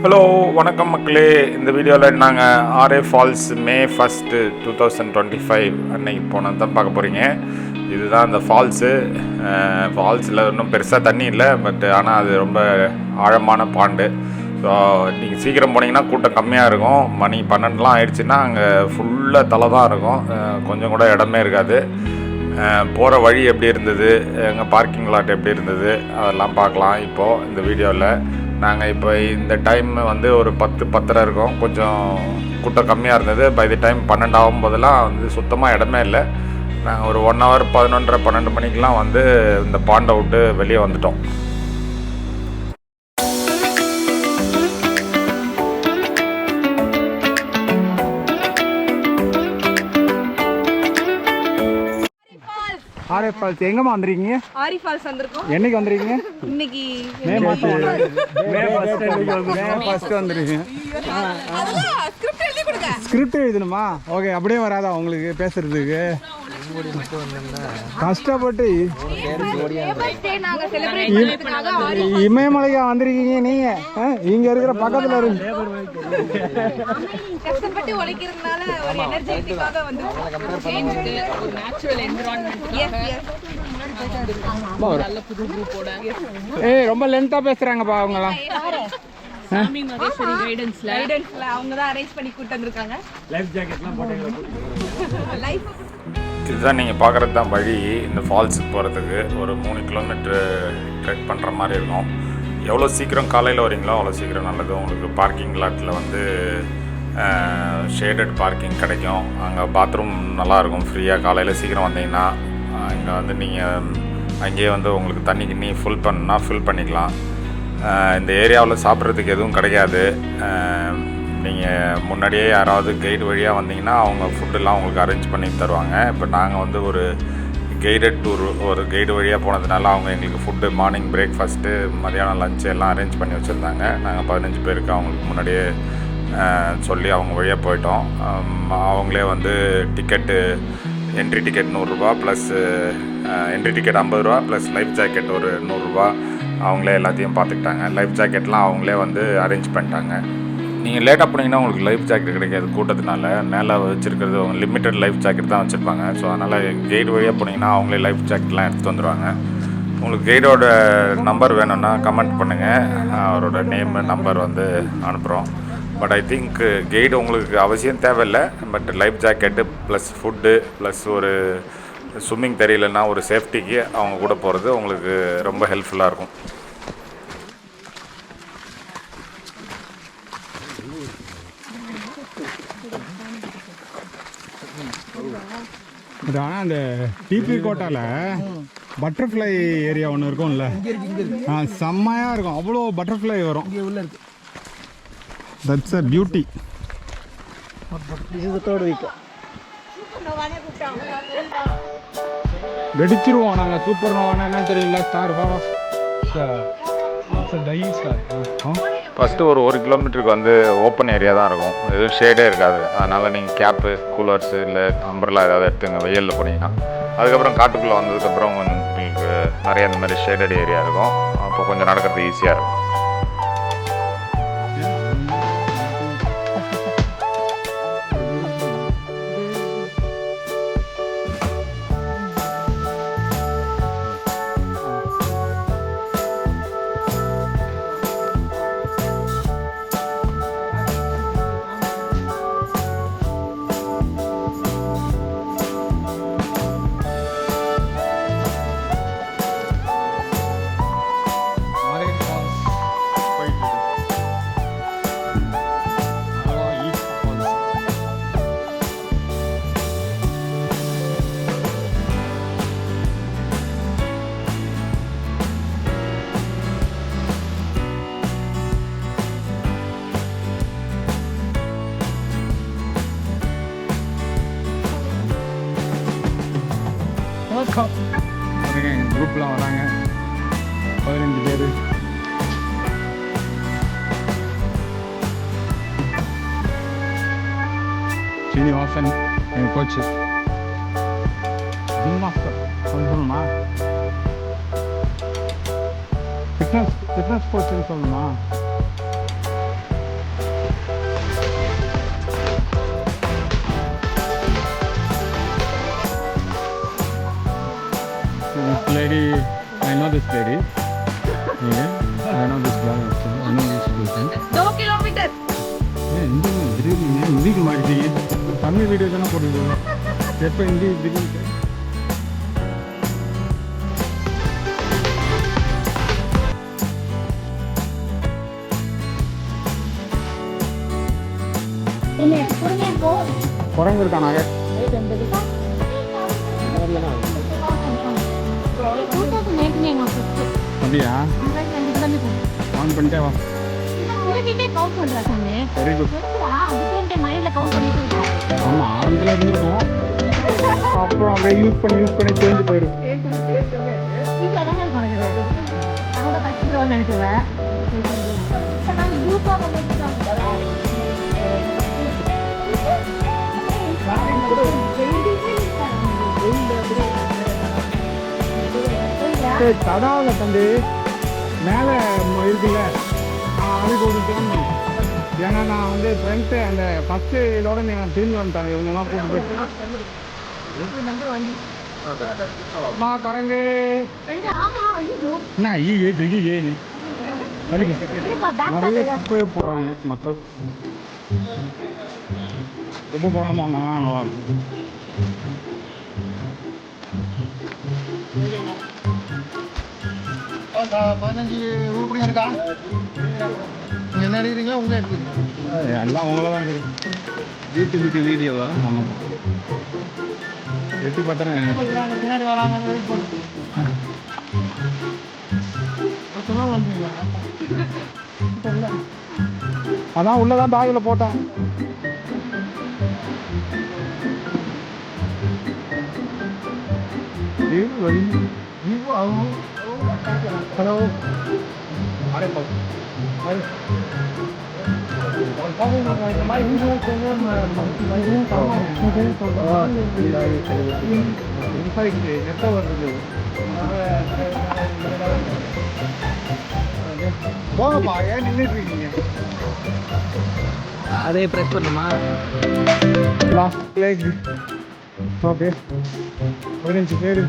Hello வணக்கம் மக்களே. இந்த வீடியோவில் நாங்கள் ஆர்ஏ ஃபால்ஸ் மே 1, 2025 அன்னைக்கு போனது தான் பார்க்க போகிறீங்க. இதுதான் அந்த ஃபால்ஸு. ஃபால்ஸில் இன்னும் பெருசாக தண்ணி இல்லை, பட் ஆனால் அது ரொம்ப ஆழமான பாண்டு. ஸோ நீங்கள் சீக்கிரம் போனீங்கன்னா கூட்டம் கம்மியாக இருக்கும். மணி 12 ஆயிடுச்சுன்னா அங்கே ஃபுல்லாக தலை தான் இருக்கும், கொஞ்சம் கூட இடமே இருக்காது. போகிற வழி எப்படி இருந்தது, எங்கள் பார்க்கிங் லாட் எப்படி இருந்தது, அதெல்லாம் பார்க்கலாம் இப்போது இந்த வீடியோவில். நாங்கள் இப்போ இந்த டைம் வந்து ஒரு 10-10:30 இருக்கும், கொஞ்சம் கூட்டம் கம்மியாக இருந்தது. பை தி டைம் 12 ஆகும்போதெல்லாம் வந்து சுத்தமாக இடமே இல்லை. நாங்கள் ஒரு 1 hour 11:30-12 மணிக்கெலாம் வந்து இந்த பாண்டை விட்டு வெளியே வந்துட்டோம். ஆர்ஏ ஃபால்ஸ் எங்கம்மா வந்துருக்கீங்க? ஆரி ஃபால்ஸ் வந்திருக்கோம். என்னைக்கு வந்துருக்கீங்க? இன்னைக்கு மே ஃபர்ஸ்ட் வந்துருக்கீங்க. ஸ்கிரிப்ட் எழுதணுமா? ஓகே, அப்படியே வராதா உங்களுக்கு பேசுறதுக்கு? கஷ்டப்பட்டு இமயமலைக்கா வந்திருக்கீங்க நீங்க? இங்க இருக்கிற பக்கத்துல இருக்கு கஷ்டப்பட்டு உழைக்கிறதுனால ஒரு எனர்ஜெட்டிக்காக வந்து ஒரு நேச்சுரல் என்விரான்மென்ட். நல்ல புது குரூப்போட. ரொம்ப லென்த்தா பேசுறாங்கப்பா அவங்கலாம். சாமி மகேஸ்வரி கைடன்ஸ்ல அவங்க தான் அரேஞ்ச் பண்ணி கூட்டி வந்திருக்காங்க. லைஃப் ஜாக்கெட்லாம் போட்டுங்க. லைஃப் இதுதான் நீங்கள் பார்க்குறது தான் வழி. இந்த ஃபால்ஸுக்கு போகிறதுக்கு ஒரு 3 கிலோமீட்ரு ட்ரெக் பண்ணுற மாதிரி இருக்கும். எவ்வளோ சீக்கிரம் காலையில் வரீங்களோ அவ்வளோ சீக்கிரம் நல்லது. உங்களுக்கு பார்க்கிங் லாட்டில் வந்து ஷேடட் பார்க்கிங் கிடைக்கும். அங்கே பாத்ரூம் நல்லாயிருக்கும் ஃப்ரீயாக. காலையில் சீக்கிரம் வந்தீங்கன்னா இங்கே வந்து நீங்கள் அங்கேயே வந்து உங்களுக்கு தண்ணி கிண்ணி ஃபில் பண்ணிக்கலாம். இந்த ஏரியாவில் சாப்பிட்றதுக்கு எதுவும் கிடைக்காது. நீங்கள் முன்னாடியே யாராவது கைடு வழியாக வந்தீங்கன்னா அவங்க ஃபுட்டெல்லாம் உங்களுக்கு அரேஞ்ச் பண்ணி தருவாங்க. இப்போ நாங்கள் வந்து ஒரு கைடட் டூர், ஒரு கைடு வழியாக போனதுனால அவங்க எங்களுக்கு ஃபுட்டு, மார்னிங் பிரேக்ஃபாஸ்ட்டு, மதியானம் லஞ்சு எல்லாம் அரேஞ்ச் பண்ணி வச்சுருந்தாங்க. நாங்கள் 15 பேருக்கு அவங்களுக்கு முன்னாடியே சொல்லி அவங்க வழியாக போயிட்டோம். அவங்களே வந்து டிக்கெட்டு, என்ட்ரி டிக்கெட் 100 ரூபா ப்ளஸ் என்ட்ரி டிக்கெட் 50 ரூபா ப்ளஸ் லைஃப் ஜாக்கெட் ஒரு 100 ரூபா அவங்களே எல்லாத்தையும் பார்த்துக்கிட்டாங்க. லைஃப் ஜாக்கெட்லாம் அவங்களே வந்து அரேஞ்ச் பண்ணிட்டாங்க. நீங்கள் லேட்டாக போனீங்கன்னா உங்களுக்கு லைஃப் ஜாக்கெட் கிடைக்காது கூட்டத்தினால. மேலே வச்சுருக்கிறது அவங்க லிமிட்டட் லைஃப் ஜாக்கெட் தான் வச்சுருப்பாங்க. ஸோ அதனால் கைடு வழியாக போனீங்கன்னா அவங்களே லைஃப் ஜாக்கெட்லாம் எடுத்துகிட்டு வந்துடுவாங்க. உங்களுக்கு கைடோட நம்பர் வேணும்னா கமெண்ட் பண்ணுங்கள், அவரோட நேம் நம்பர் வந்து அனுப்புகிறோம். பட் ஐ திங்க் கைடு உங்களுக்கு அவசியம் தேவையில்லை. But life jacket plus food plus ஒரு ஸ்விம்மிங் தெரியலன்னா ஒரு சேஃப்டிக்கு அவங்க கூட போகிறது உங்களுக்கு ரொம்ப ஹெல்ப்ஃபுல்லாக இருக்கும். ஆனால் அந்த டிபி கோட்டாவில் பட்டர்ஃப்ளை ஏரியா ஒன்று இருக்கும்ல, செம்மையாக இருக்கும். அவ்வளோ பட்டர்ஃப்ளை வரும். That's a beauty. வெடிச்சிருவோம் நாங்கள். சூப்பர் நோவானா என்ன தெரியல. ஸ்டார் ஃபஸ்ட்டு ஒரு 1 கிலோமீட்டருக்கு வந்து ஓப்பன் ஏரியா தான் இருக்கும், எதுவும் ஷேடே இருக்காது. அதனால் நீங்கள் கேப்பு, கூலர்ஸு இல்லை அம்பர்லாம் ஏதாவது எடுத்துங்க வெயிலில் போனீங்கன்னா. அதுக்கப்புறம் காட்டுக்குள்ளே வந்ததுக்கப்புறம் உங்களுக்கு நிறைய இந்த மாதிரி ஷேடட் ஏரியா இருக்கும். அப்போ கொஞ்சம் நடக்கிறது ஈஸியாக இருக்கும். எங்கள் குரூப்லாம் வராங்க 15 பேர். ஸ்ரீனிவாசன் எங்கள் கோச்சு. மாஸ்டர் சொல்லணுமா? ஃபிட்னஸ் கோச்சுன்னு சொல்லணுமா? this lady. Yeah, I know this guy also. I know this person. 2 kilometer. இந்த திடீர்னு இந்திக்கு மாறிட்டீங்க. தமிழ் வீடியோ தானே போட்டுருக்கீங்க. எப்போ இந்தி திடீர்னு குரங்கு இருக்கானாங்க. அப்படியா ஆன் பண்ணிட்டே வா. Very good. ஆமாம் அதில் இருந்துருக்கும். அப்புறம் அப்படியே யூஸ் பண்ணி சேர்ந்து போயிடும். தடாவில் தம்பி மேலே இருக்குல்ல அதுக்கு ஒரு தோணும். ஏன்னா நான் வந்து ஃப்ரெண்ட்ஸு அந்த ஃபஸ்ட்டு இதோட நான் திரும்பி வந்துட்டாங்க இவங்கெல்லாம் கூட்டு போயிட்டு. அம்மா குரங்கு என்ன ஐயே ஐயே நிறைய குப்பையை போடுறாங்க மக்கள். ரொம்ப போடாமா நல்லா இருக்கும். பதினஞ்சு உருப்படியும் இருக்கா? நீங்கள் என்ன எடுக்கிறீங்க? உங்களே எடுக்கிறீங்க? எல்லாம் உங்களை தான் இருக்குது. வீட்டு வீடியோவா? ஆமாம் எட்டி பார்த்தேன். பின்னாடி வராங்க. அதான் உள்ளதான் பேக்கில் போட்டேன். ஹலோ எப்போ வருது? போகப்பா, ஏன் நின்றுட்டு இருக்கீங்க? அதே ப்ரெஸ் பண்ணுமா? லாஸ்ட் லைக் ஓகே ஒரு நிமிஷம் பேரு